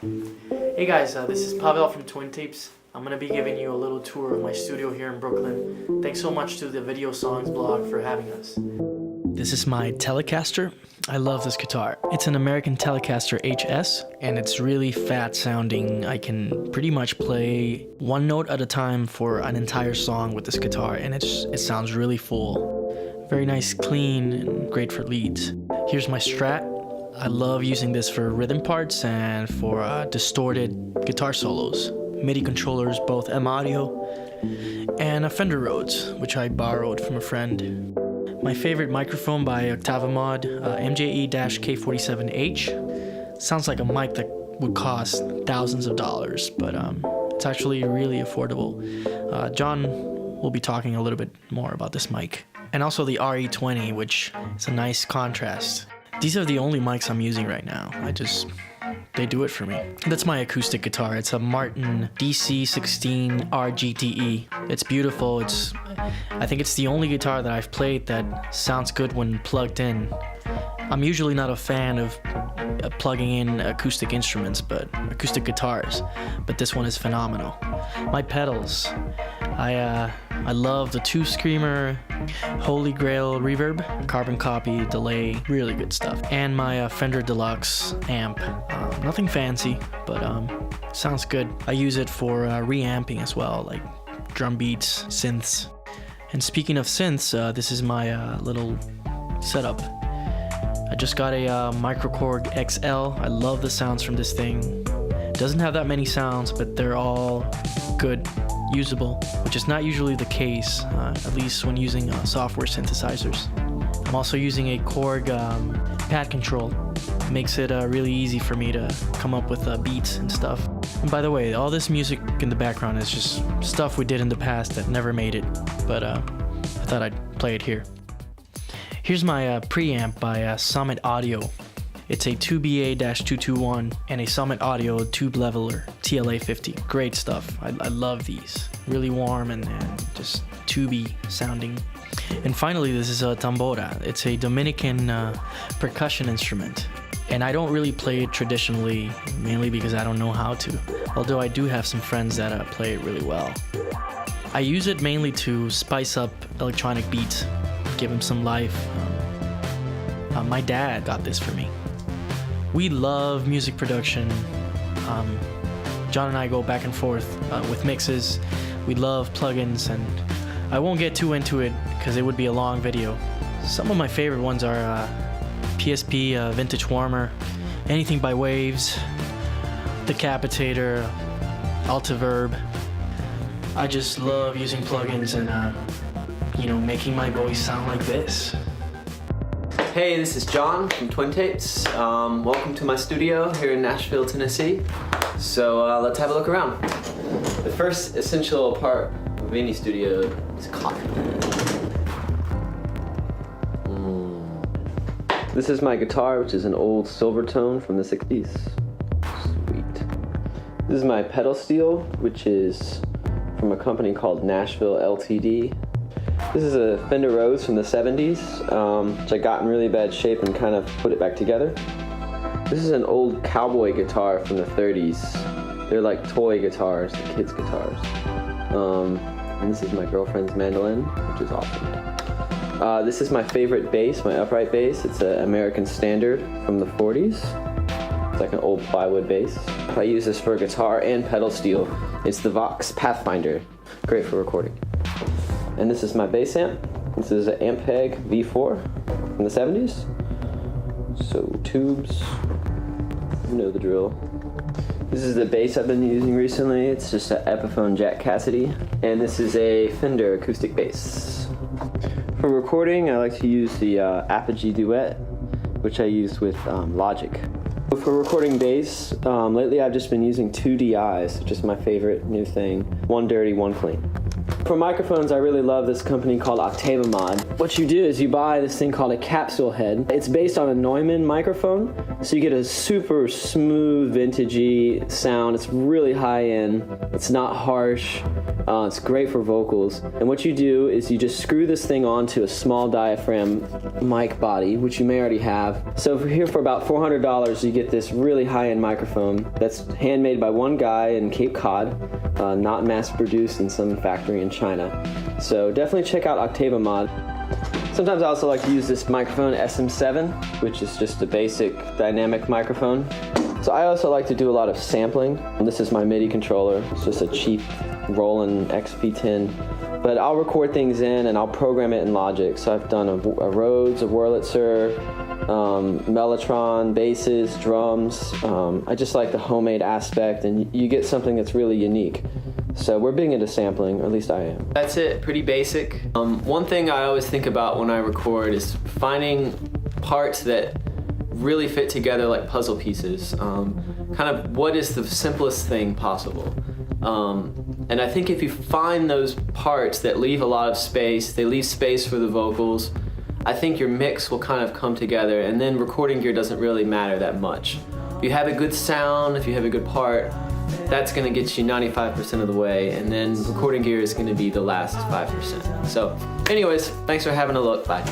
Hey guys, this is Pavel from Twintapes. I'm going to be giving you a little tour of my studio here in Brooklyn. Thanks so much to the Video Songs blog for having us. This is my Telecaster. I love this guitar. It's an American Telecaster HS, and it's really fat sounding. I can pretty much play one note at a time for an entire song with this guitar, and it sounds really full. Very nice, clean, and great for leads. Here's my Strat. I love using this for rhythm parts and for distorted guitar solos. MIDI controllers, both M Audio, and a Fender Rhodes, which I borrowed from a friend. My favorite microphone by Octavamod, MJE-K47H. Sounds like a mic that would cost thousands of dollars, but it's actually really affordable. John will be talking a little bit more about this mic. And also the RE20, which is a nice contrast. These are the only mics I'm using right now. They do it for me. That's my acoustic guitar. It's a Martin DC16 RGTE. It's beautiful. I think it's the only guitar that I've played that sounds good when plugged in. I'm usually not a fan of plugging in acoustic instruments, but acoustic guitars, but this one is phenomenal. My pedals. I love the Two Screamer, Holy Grail reverb, carbon copy, delay, really good stuff. And my Fender Deluxe amp. Nothing fancy, but sounds good. I use it for reamping as well, like drum beats, synths. And speaking of synths, this is my little setup. I just got a Microkorg XL. I love the sounds from this thing. It doesn't have that many sounds, but they're all good, usable, which is not usually the case, at least when using software synthesizers. I'm also using a Korg pad control. It makes it really easy for me to come up with beats and stuff. And by the way, all this music in the background is just stuff we did in the past that never made it, but I thought I'd play it here. Here's my preamp by Summit Audio. It's a 2BA-221 and a Summit Audio tube leveler, TLA50. Great stuff. I love these. Really warm and just tubey sounding. And finally, this is a tambora. It's a Dominican percussion instrument. And I don't really play it traditionally, mainly because I don't know how to. Although I do have some friends that play it really well. I use it mainly to spice up electronic beats, give them some life. My dad got this for me. We love music production. John and I go back and forth with mixes. We love plugins, and I won't get too into it because it would be a long video. Some of my favorite ones are PSP Vintage Warmer, anything by Waves, Decapitator, Altiverb. I just love using plugins and making my voice sound like this. Hey, this is John from Twintapes. Welcome to my studio here in Nashville, Tennessee. So let's have a look around. The first essential part of any studio is coffee. This is my guitar, which is an old Silvertone from the 60s. Sweet. This is my pedal steel, which is from a company called Nashville Ltd. This is a Fender Rhodes from the 70s, which I got in really bad shape and kind of put it back together. This is an old cowboy guitar from the 30s. They're like toy guitars, the kids' guitars. And this is my girlfriend's mandolin, which is awesome. This is my favorite bass, my upright bass. It's an American Standard from the 40s. It's like an old plywood bass. I use this for guitar and pedal steel. It's the Vox Pathfinder, great for recording. And this is my bass amp. This is an Ampeg V4 from the 70s. So tubes, you know the drill. This is the bass I've been using recently. It's just an Epiphone Jack Cassidy. And this is a Fender acoustic bass. For recording, I like to use the Apogee Duet, which I use with Logic. For recording bass, lately I've just been using 2 DIs, which is my favorite new thing. One dirty, one clean. For microphones, I really love this company called Octavamod. what you do is you buy this thing called a capsule head. It's based on a Neumann microphone, so you get a super smooth, vintagey sound. It's really high end. It's not harsh. It's great for vocals. And what you do is you just screw this thing onto a small diaphragm mic body, which you may already have. So here for about $400, you get this really high-end microphone that's handmade by one guy in Cape Cod, not mass-produced in some factory in China. So definitely check out Octava Mod. Sometimes I also like to use this microphone, SM7, which is just a basic dynamic microphone. So I also like to do a lot of sampling. This is my MIDI controller. It's just a cheap Roland XP10. But I'll record things in and I'll program it in Logic. So I've done a Rhodes, a Wurlitzer, Mellotron, basses, drums. I just like the homemade aspect, and you get something that's really unique. So we're big into sampling, or at least I am. That's it, pretty basic. One thing I always think about when I record is finding parts that really fit together like puzzle pieces. Kind of what is the simplest thing possible. And I think if you find those parts that leave a lot of space, they leave space for the vocals, I think your mix will kind of come together, and then recording gear doesn't really matter that much. If you have a good sound, if you have a good part, that's gonna get you 95% of the way, and then recording gear is gonna be the last 5%. So anyways, thanks for having a look, bye.